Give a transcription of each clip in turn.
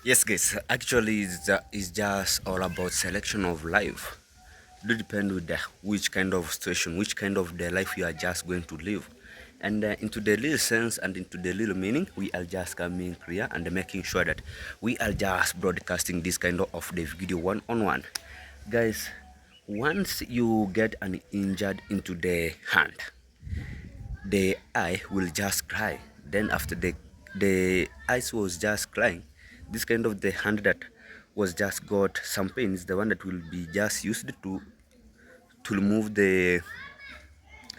Yes, guys. Actually, it's just all about selection of life. It depend with the, which kind of situation, which kind of the life you are just going to live. And into the little sense and into the little meaning, we are just coming clear and making sure that we are just broadcasting this kind of the video one on one. Guys, once you get an injured into the hand, the eye will just cry. Then after the eyes was just crying, this kind of the hand that was just got some pain is the one that will be just used to remove the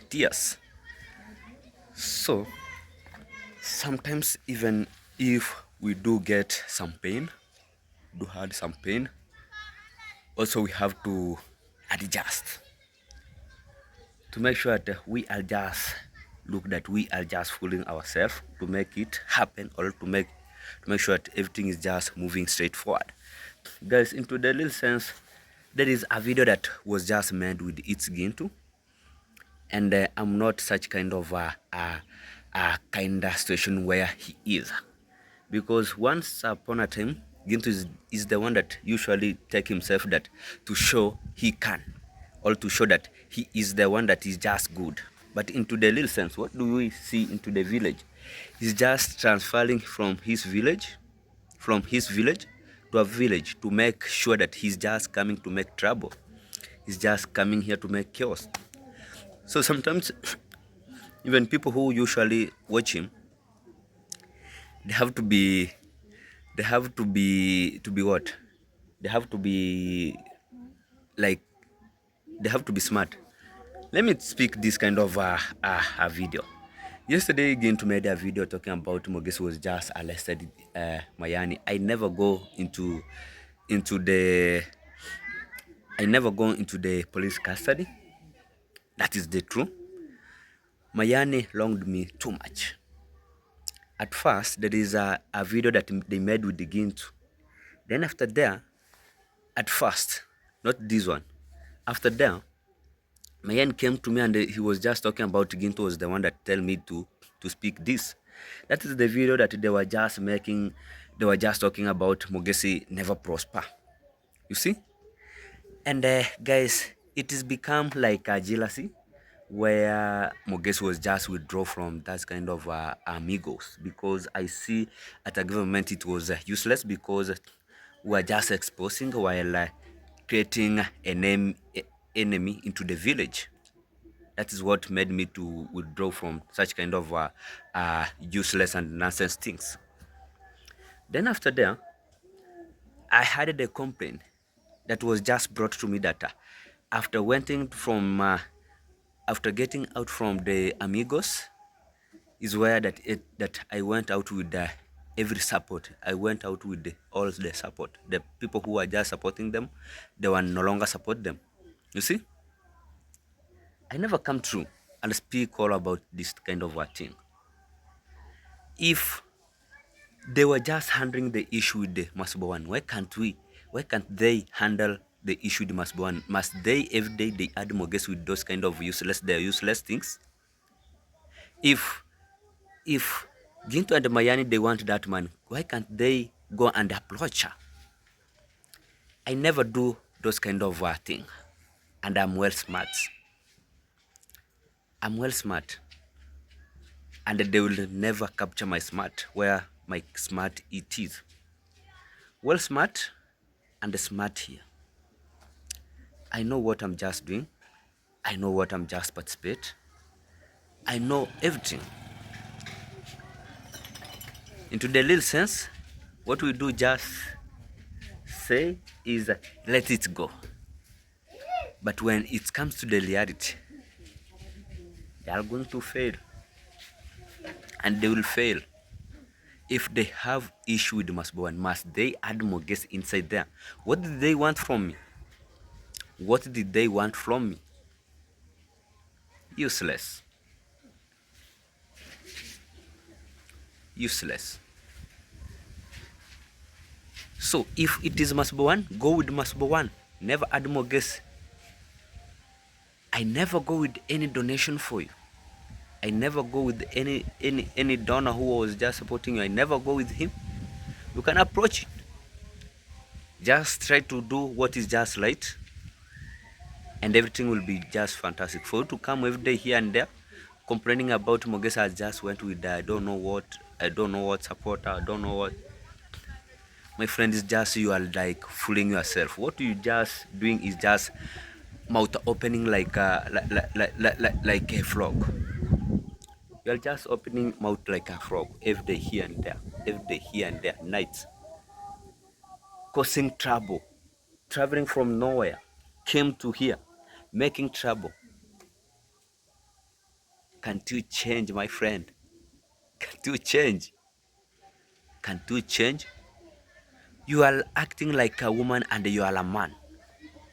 tears. So sometimes even if we do get some pain, do have some pain, also we have to adjust to make sure that we are just look that we are just fooling ourselves to make it happen, or to make sure that everything is just moving straight forward. Guys, into the little sense, there is a video that was just made with its Gintu, and I'm not such kind of a kind of situation where he is, because once upon a time Gintu is the one that usually take himself that to show he can, or to show that he is the one that is just good. But into the little sense, what do we see into the village? He's just transferring from his village to a village to make sure that he's just coming to make trouble. He's just coming here to make chaos. So sometimes even people who usually watch him, they have to be to be what? They have to be like they have to be smart. Let me speak this kind of a video. Yesterday, Gintu made a video talking about Mogesi was just arrested Mayani. Into the I never go into the police custody. That is the truth. Mayani wronged me too much. At first, there is a video that they made with the Gintu. Then after there, at first, not this one. After there, Mayan came to me and he was just talking about Ginto was the one that tell me to speak this. That is the video that they were just making. They were just talking about Mogesi never prosper. You see? And guys, it has become like a jealousy where Mogesi was just withdraw from that kind of amigos, because I see at a government it was useless, because we are just exposing while creating enemy into the village. That is what made me to withdraw from such kind of useless and nonsense things. Then after that, I had a complaint that was just brought to me that after waiting from after getting out from the amigos is where that I went out with every support. I went out with all the support. The people who were just supporting them, they were no longer support them. You see, I never come true and speak all about this kind of a thing. If they were just handling the issue with the Masbowan, why can't we? Why can't they handle the issue with the Masbowan? Must they every day they add Moges with those kind of useless things? If Ginto and Mayani they want that man, why can't they go and approach her? I never do those kind of thing, and I'm well smart. I'm well smart, and they will never capture my smart where my smart it is. Well smart and smart here. I know what I'm just doing. I know what I'm just participate. I know everything. Into the little sense, what we do just say is let it go. But when it comes to the reality, they are going to fail. And they will fail. If they have issue with Masbowan, must they add more guests inside there? What did they want from me? What did they want from me? Useless. Useless. So if it is Masbowan, go with Masbowan. Never add more guests. I never go with any donation for you. I never go with any donor who was just supporting you. I never go with him. You can approach it. Just try to do what is just right, and everything will be just fantastic. For you to come every day here and there complaining about Mogesa just went with I don't know what support, I don't know what. My friend, is just you are like fooling yourself. What you just doing is just mouth opening like a frog. You are just opening mouth like a frog every day here and there, every day here and there, nights, causing trouble, traveling from nowhere, came to here, making trouble. Can't you change, my friend? Can't you change? Can't you change? You are acting like a woman and you are a man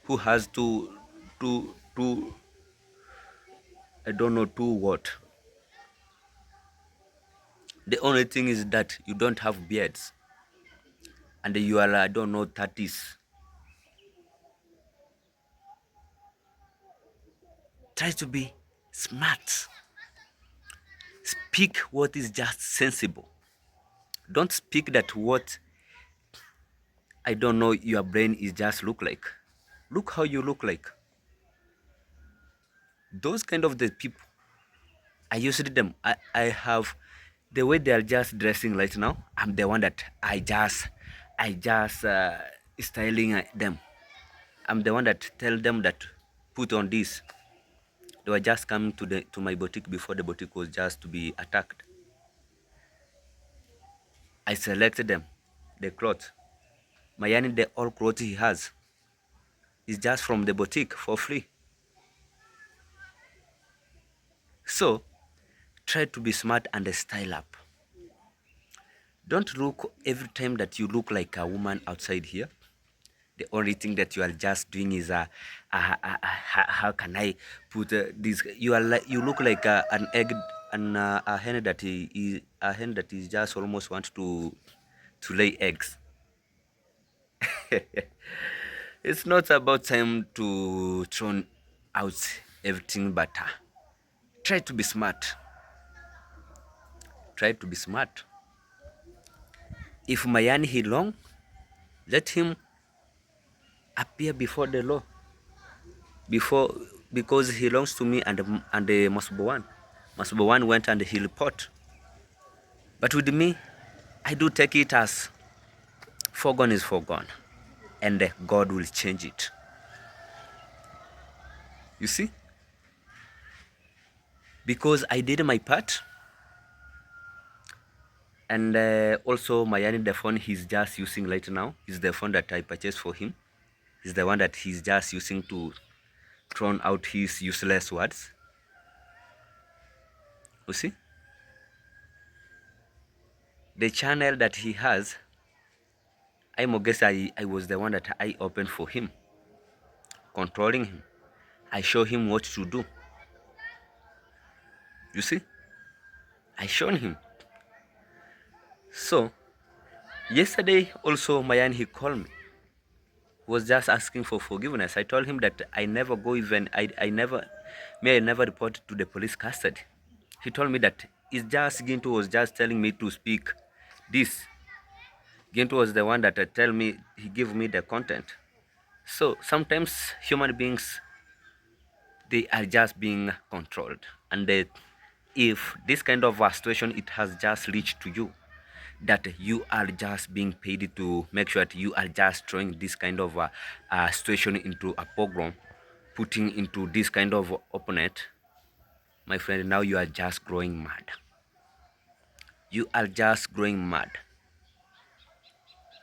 who has to I don't know to what. The only thing is that you don't have beards and you are I don't know 30s. Try to be smart. Speak what is just sensible. Don't speak that what I don't know your brain is just look like. Look how you look like. Those kind of the people I used them. I have the way they are just dressing right now. I'm the one that I just styling them. I'm the one that tell them that put on this. They were just coming to my boutique before the boutique was just to be attacked. I selected them, the clothes. Mayani, the all clothes he has is just from the boutique for free. So try to be smart and style up. Don't look every time that you look like a woman outside here. The only thing that you are just doing is how can I put this? You are like you look like an egg, a hen that is a hen that is just almost want to lay eggs. It's not about time to throw out everything, but try to be smart. Try to be smart. If Mayani he long, let him appear before the law. Before because he belongs to me and the Masubo one went and he report. But with me, I do take it as foregone is foregone, and God will change it. You see, because I did my part, and also Mayani, the phone he's just using right now is the phone that I purchased for him. Is the one that he's just using to throw out his useless words. You see, the channel that he has, I was the one that I opened for him, controlling him. I show him what to do. You see, I shown him. So yesterday also Mayan he called me. He was just asking for forgiveness. I told him that I never go even I never report to the police custody. He told me that it's just Gintu was just telling me to speak this. Gintu was the one that tell me he give me the content. So sometimes human beings they are just being controlled, and if this kind of a situation it has just reached to you that you are just being paid to make sure that you are just throwing this kind of a situation into a program, putting into this kind of opponent, my friend, now you are just growing mad. You are just growing mad.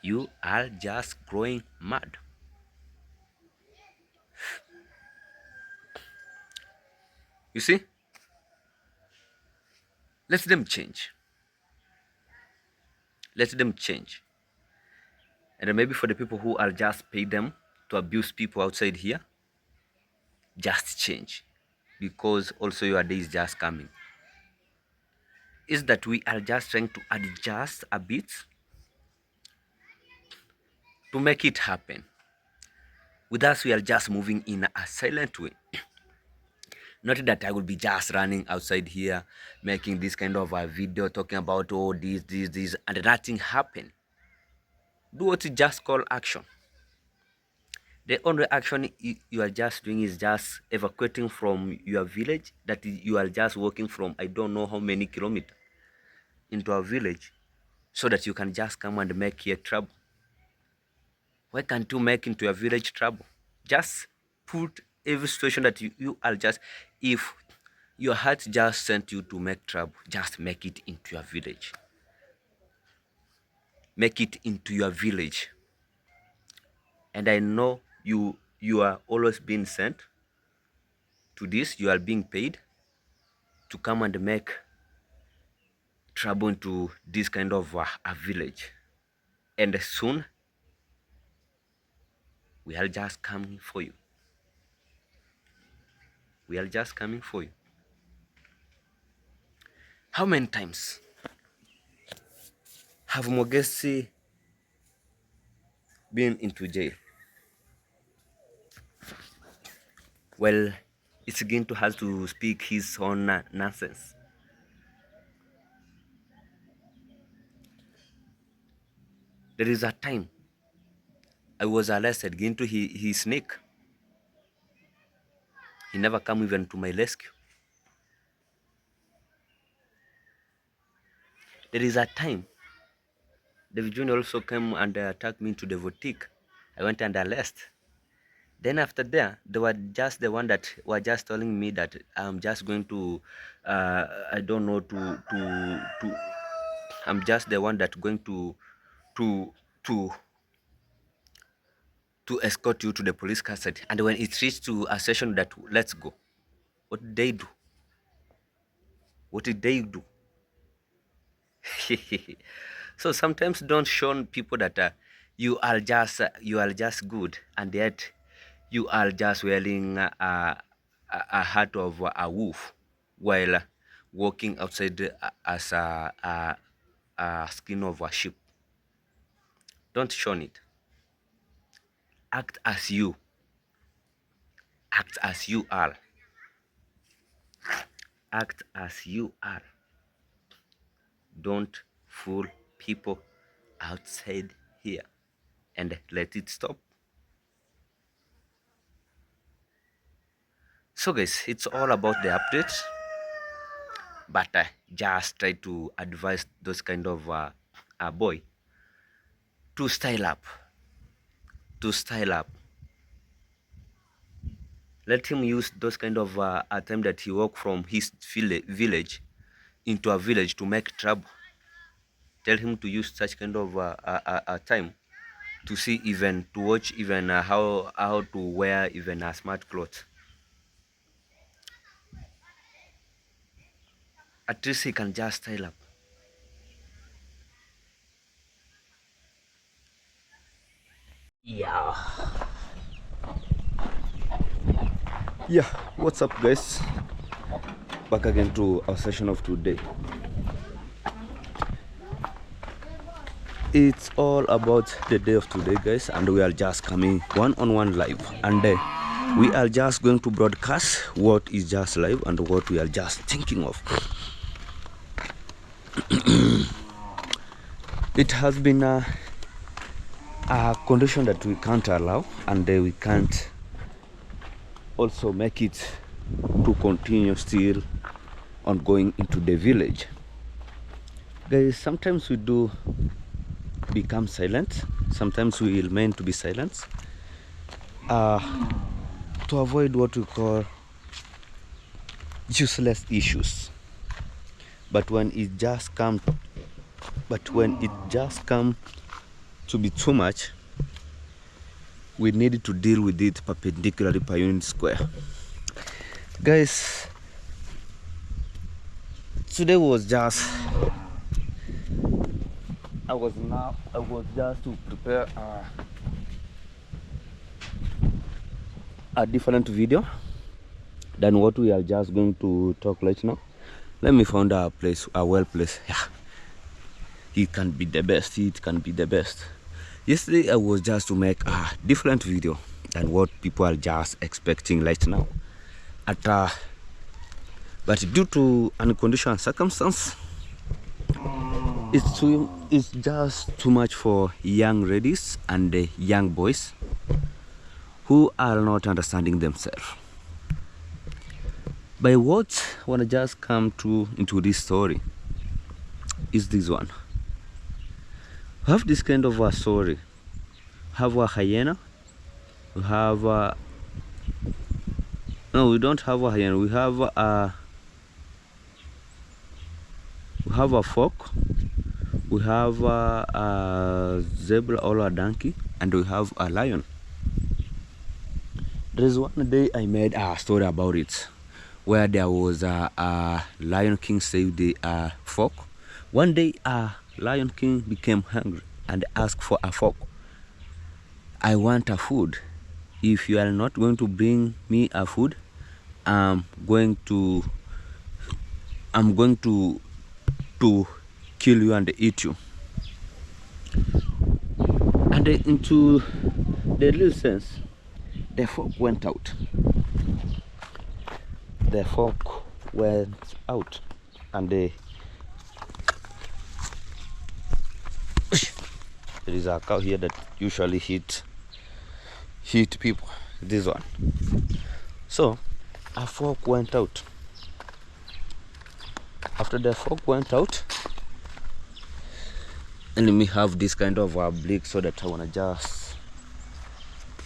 You are just growing mad. You see, let them change. Let them change. And maybe for the people who are just pay them to abuse people outside here, just change, because also your day is just coming. Is that we are just trying to adjust a bit to make it happen. With us, we are just moving in a silent way. Not that I will be just running outside here, making this kind of a video talking about this, and nothing happen. Do what you just call action. The only action you are just doing is just evacuating from your village, that you are just walking from I don't know how many kilometers into a village so that you can just come and make here trouble. Why can't you make into your village trouble? Just put every situation that you are just, if your heart just sent you to make trouble, just make it into your village. Make it into your village. And I know you are always being sent to this, you are being paid to come and make trouble into this kind of a village. And soon we are just coming for you. We are just coming for you. How many times have Mogesi been into jail? Well, it's Gintu has to speak his own nonsense. There is a time I was arrested. Gintu, he snake. He never come even to my rescue. There is a time David Jr. also came and attacked me into the boutique. I went and arrested. Then after that, they were just the one that were just telling me that I'm just going to, I don't know, to, I'm just the one that going to, to, to escort you to the police custody. And when it reached to a session that let's go, what did they do? What did they do? So sometimes don't show people that you are just good, and yet you are just wearing a heart of a wolf while walking outside as a skin of a sheep. Don't show it. Act as you. Act as you are. Act as you are. Don't fool people outside here, and let it stop. So guys, it's all about the updates, but just try to advise those kind of boy to style up, to style up. Let him use those kind of time that he walk from his village into a village to make trouble. Tell him to use such kind of time to see, even to watch, even how to wear even a smart clothes. At least he can just style up. Yeah. Yeah, what's up guys? Back again to our session of today. It's all about the day of today guys, and we are just coming one-on-one live, and we are just going to broadcast what is just live and what we are just thinking of. It has been a condition that we can't allow, and we can't also make it to continue still on going into the village. Guys, sometimes we do become silent, sometimes we remain to be silent to avoid what we call useless issues. But when it just comes to be too much, we need to deal with it perpendicularly per unit square. Guys, today was just I was just to prepare a different video than what we are just going to talk right now. Let me find a place, a well place. Yeah, it can be the best. It can be the best. Yesterday I was just to make a different video than what people are just expecting right now. But due to unconditional circumstance, it's just too much for young ladies and young boys who are not understanding themselves. By what I wanna just come to into this story is this one. We have this kind of a story. We have a hyena. We have a no, we don't have a hyena. We have a fork. We have a zebra or a donkey, and we have a lion. There is one day I made a story about it, where there was a Lion King saved the fork. One day a Lion King became hungry and asked for a fork. I want a food. If you are not going to bring me a food, I'm going to kill you and eat you. And into the little sense, the fork went out. The fork went out, and there is a cow here that usually hit people. This one. So a fork went out. After the fork went out, and let me have this kind of a blick so that I wanna just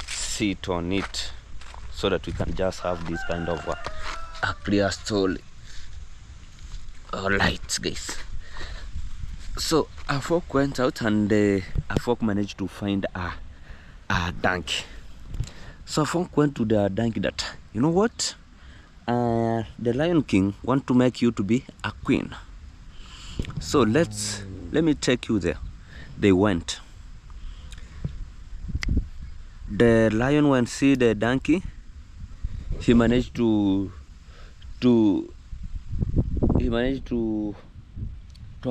sit on it, so that we can just have this kind of a clear story. Alright, guys. So a fork went out, and a fork managed to find a donkey. So a fork went to the donkey that, you know what? The Lion King want to make you to be a queen. So let me take you there. They went. The lion went see the donkey. He managed to draw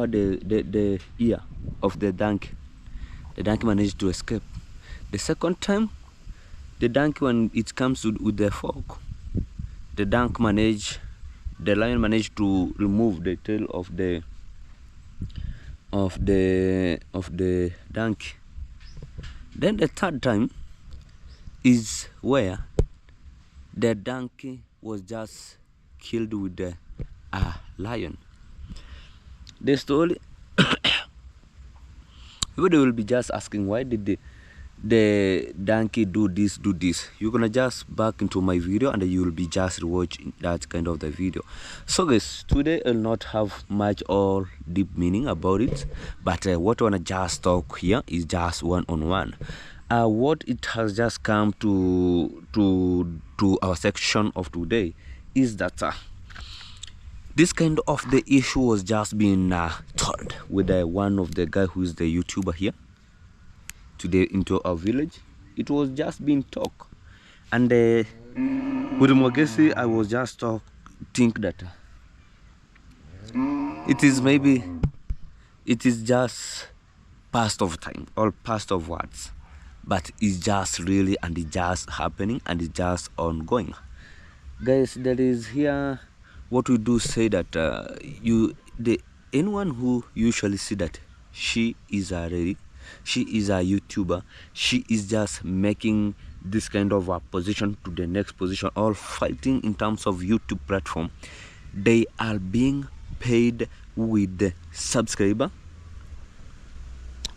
the ear of the donkey. The donkey managed to escape. The second time, the donkey, when it comes with the fork, the lion managed to remove the tail of the donkey. Then the third time is where the donkey was just killed with the lion. The story, everybody will be just asking, why did the donkey do this? You're gonna just back into my video and you will be just watching that kind of the video. So guys, today I'll not have much or deep meaning about it, but what I wanna just talk here is just one-on-one. What it has just come to our section of today is that this kind of the issue was just being told with one of the guy who is the YouTuber here today into our village. It was just being talk, and with Mogesi I was just think that it is just past of time or past of words, but it's just really, and it's just happening, and it's just ongoing. Guys, there is here what we do say that anyone who usually see that she is a YouTuber, she is just making this kind of a position to the next position, or fighting in terms of YouTube platform. They are being paid with the subscriber.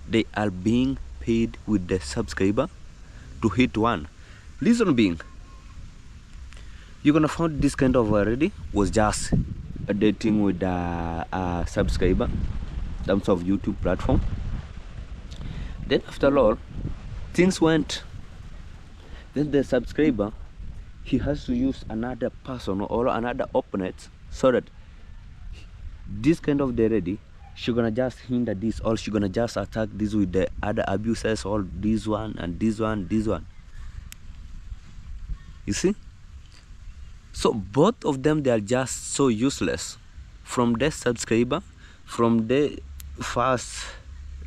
They are being paid with the subscriber to hit one. Reason being, you're gonna find this kind of already was just dating with a subscriber in terms of YouTube platform. Then after all, things went. Then the subscriber, he has to use another person or another opponent, so that this kind of the ready, she gonna just hinder this, or she gonna just attack this with the other abusers, or this one and this one. You see? So both of them, they are just so useless. From the subscriber, from the first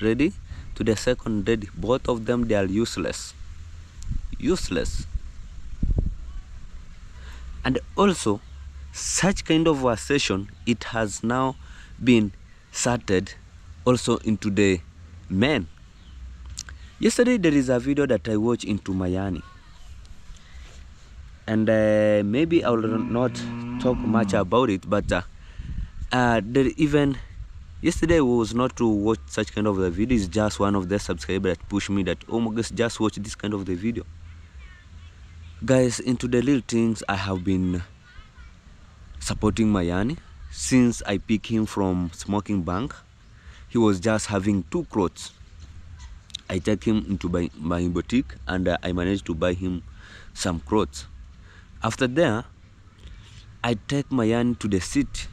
ready to the second ready, both of them, they are useless. And also, such kind of a session, it has now been started also into the men. Yesterday there is a video that I watched into Miami. and maybe I will not talk much about it, but there even yesterday was not to watch such kind of the video. It's just one of the subscribers that pushed me that, oh my gosh, just watch this kind of the video. Guys, into the little things, I have been supporting Mayani since I picked him from smoking bank. He was just having 2 clothes. I take him into my boutique, and I managed to buy him some clothes. After there, I take Mayani to the city.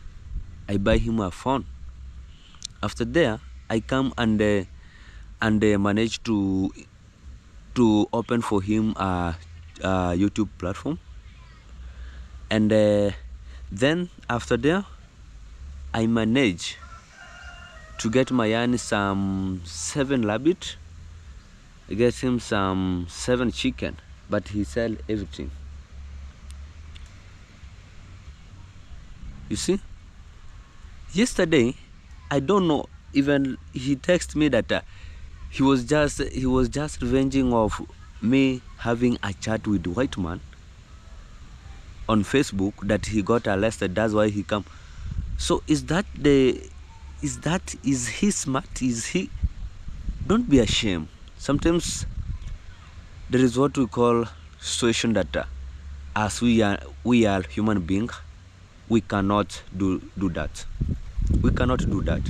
I buy him a phone. After there, I come and manage to open for him a YouTube platform. And then after there, I manage to get Mayani some 7 rabbit. I get him some 7 chicken, but he sell everything. You see? Yesterday, I don't know, even he texted me that he was just revenging of me having a chat with white man on Facebook, that he got arrested. That's why he come. So is he smart? Is he? Don't be ashamed. Sometimes there is what we call situation that as we are human beings, we cannot do that. We cannot do that.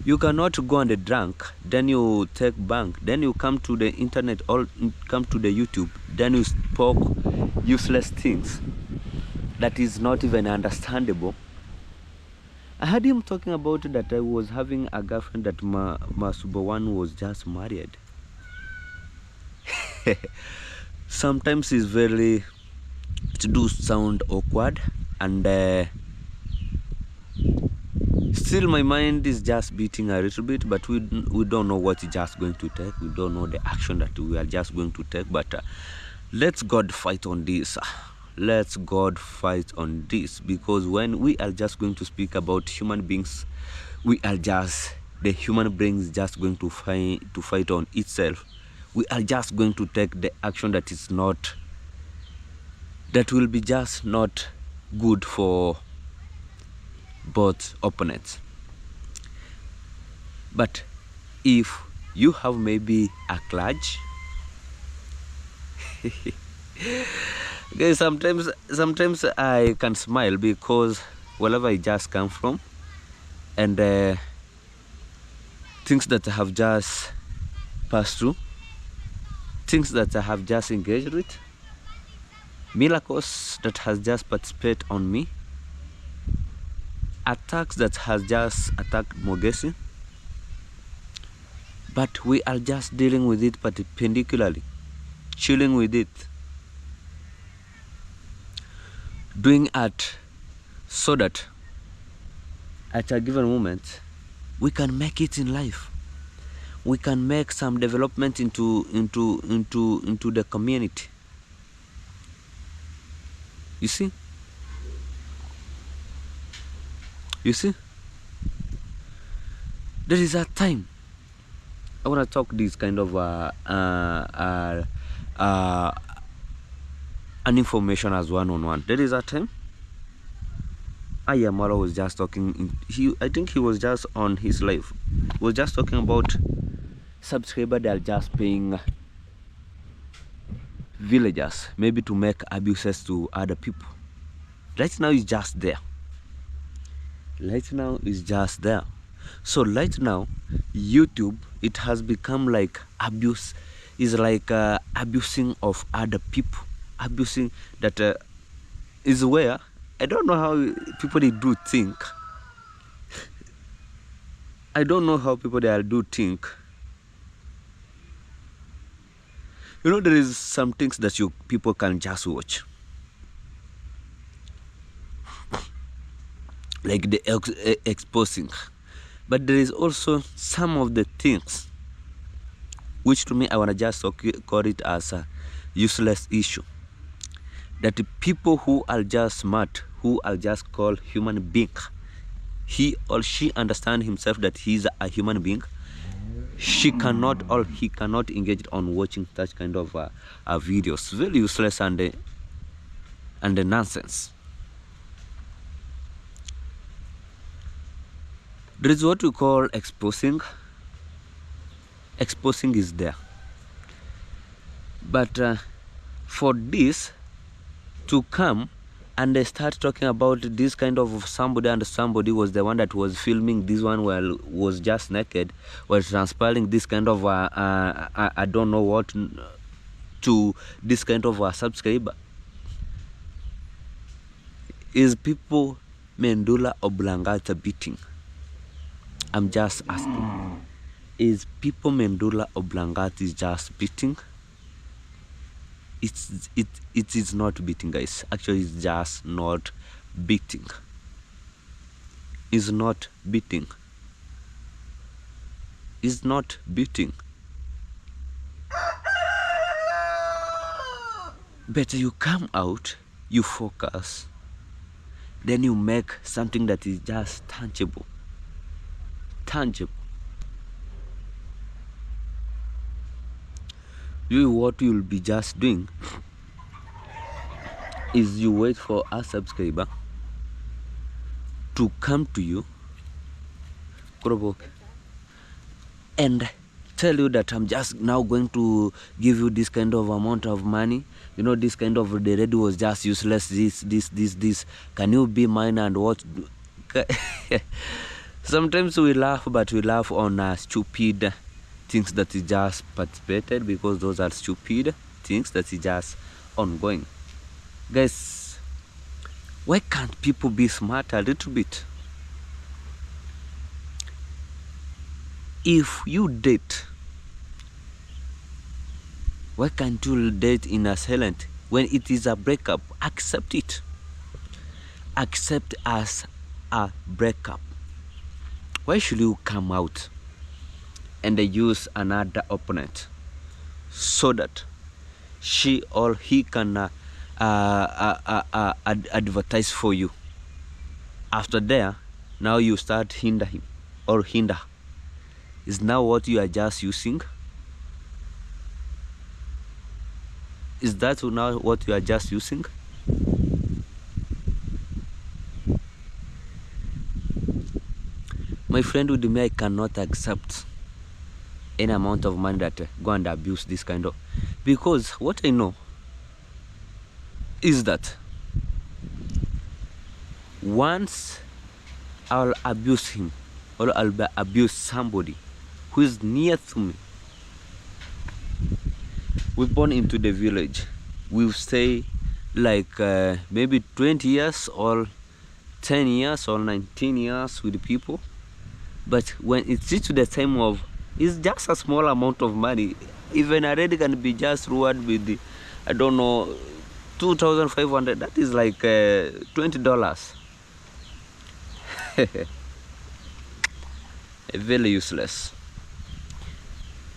You cannot go on the drunk, then you take bank, then you come to the internet or come to the YouTube, then you spoke useless things that is not even understandable. I heard him talking about that I was having a girlfriend that Masubawan was just married. Sometimes it's very, it do sound awkward, and still my mind is just beating a little bit, but we don't know what it's just going to take. We don't know the action that we are just going to take, but let's God fight on this. Let's God fight on this, because when we are just going to speak about human beings, we are just, the human brain is just going to fight on itself. We are just going to take the action that is not, that will be just not good for both opponents. But if you have maybe a clutch, guys, sometimes I can smile, because wherever I just come from, and things that I have just passed through, things that I have just engaged with, miracles that has just participated on me, attacks that has just attacked Mogesi, but we are just dealing with it perpendicularly, chilling with it, doing it so that at a given moment we can make it in life. We can make some development into the community. You see? You see? There is a time I want to talk this kind of an information as one-on-one. There is a time Ayamara was just talking. I think he was just on his live. He was just talking about subscribers that are just paying villagers maybe to make abuses to other people. Right now it's just there. Right now it's just there. So right now YouTube, it has become like abuse, is like abusing of other people, abusing that is where I don't know how people they do think. I don't know how people they do think. You know, there is some things that people can just watch, like the exposing, but there is also some of the things which to me I want to just call it as a useless issue, that the people who are just smart, who are just called human being, he or she understand himself that he is a human being, she cannot or he cannot engage on watching such kind of videos. Very useless, and and the nonsense. There is what we call exposing. Exposing is there. But for this to come and they start talking about this kind of somebody, and somebody was the one that was filming this one while was just naked, was transpiling this kind of I don't know what to this kind of subscriber. Is people Mendula Oblongata beating? I'm just asking. Is people Mendula Oblongata is just beating? It is not beating, guys. Actually, it's just not beating. It's not beating. It's not beating. Better you come out, you focus, then you make something that is just tangible. Tangible. You, what you'll be just doing is you wait for a subscriber to come to you and tell you that I'm just now going to give you this kind of amount of money. You know, this kind of the radio was just useless. This. Can you be mine and what? Sometimes we laugh, but we laugh on stupid things that is just participated, because those are stupid things that is just ongoing. Guys, why can't people be smart a little bit? If you date, why can't you date in a silent? When it is a breakup, accept it. Accept as a breakup. Why should you come out and use another opponent so that she or he can advertise for you? After there, now you start hinder him or hinder. Is now what you are just using? Is that now what you are just using? My friend with me, I cannot accept any amount of money that go and abuse this kind of, because what I know is that once I'll abuse him or I'll abuse somebody who is near to me, we born into the village, we stay like maybe 20 years or 10 years or 19 years with the people. But when it's to the time of, it's just a small amount of money, even already can be just rewarded with the, I don't know, 2,500. That is like $20. Very useless.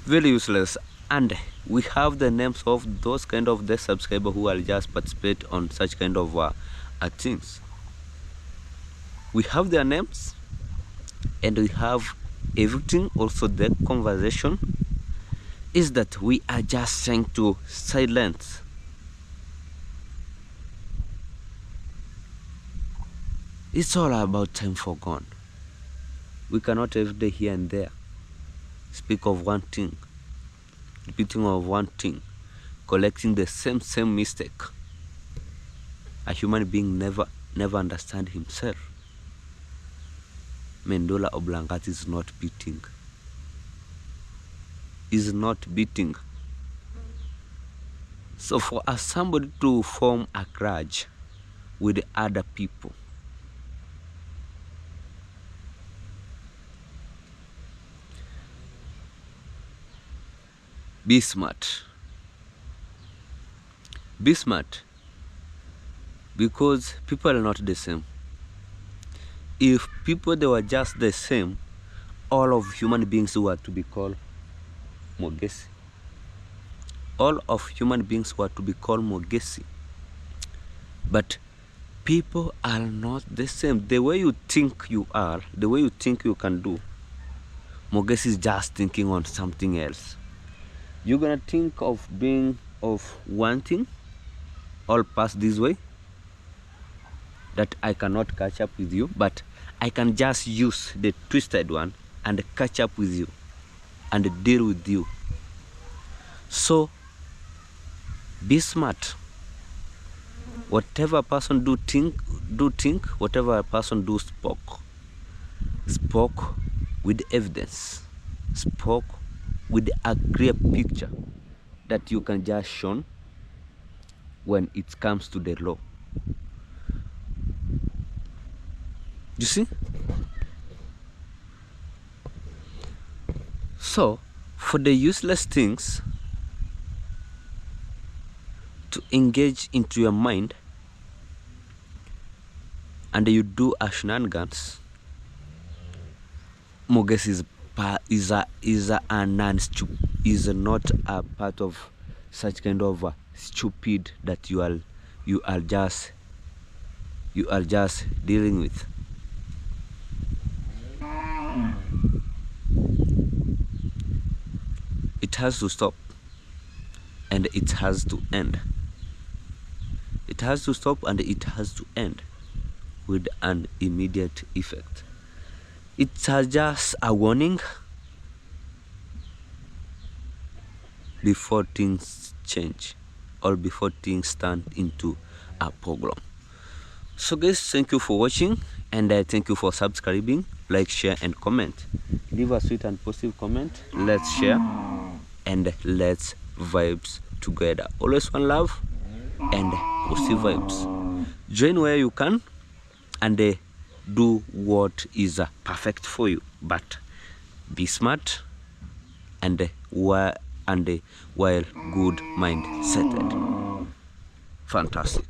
Very useless. And we have the names of those kind of the subscribers who will just participate on such kind of things. We have their names, and we have everything. Also, the conversation is that we are just trying to silence. It's all about time forgone. We cannot every day here and there speak of one thing, repeating of one thing, collecting the same mistake. A human being never understand himself. Mendola Oblongata is not beating. Is not beating. So for somebody to form a grudge with other people, be smart. Be smart. Because people are not the same. If people they were just the same, all of human beings were to be called Mogesi. All of human beings were to be called Mogesi. But people are not the same. The way you think you are, the way you think you can do, Mogesi is just thinking on something else. You're gonna think of being of one thing, all pass this way, that I cannot catch up with you, but I can just use the twisted one and catch up with you and deal with you. So be smart. Whatever person do think, whatever person do spoke with evidence, spoke with a clear picture that you can just show when it comes to the law. You see? So for the useless things to engage into your mind and you do a shenanigans, Moges is not a part of such kind of stupid that you are just dealing with. It has to stop and it has to end. It has to stop and it has to end with an immediate effect. It's just a warning before things change or before things turn into a pogrom. So guys, thank you for watching, and thank you for subscribing. Like, share and comment. Leave a sweet and positive comment. Let's share and let's vibes together. Always one love and positive vibes. Join where you can and do what is perfect for you, but be smart and while good mind settled. Fantastic.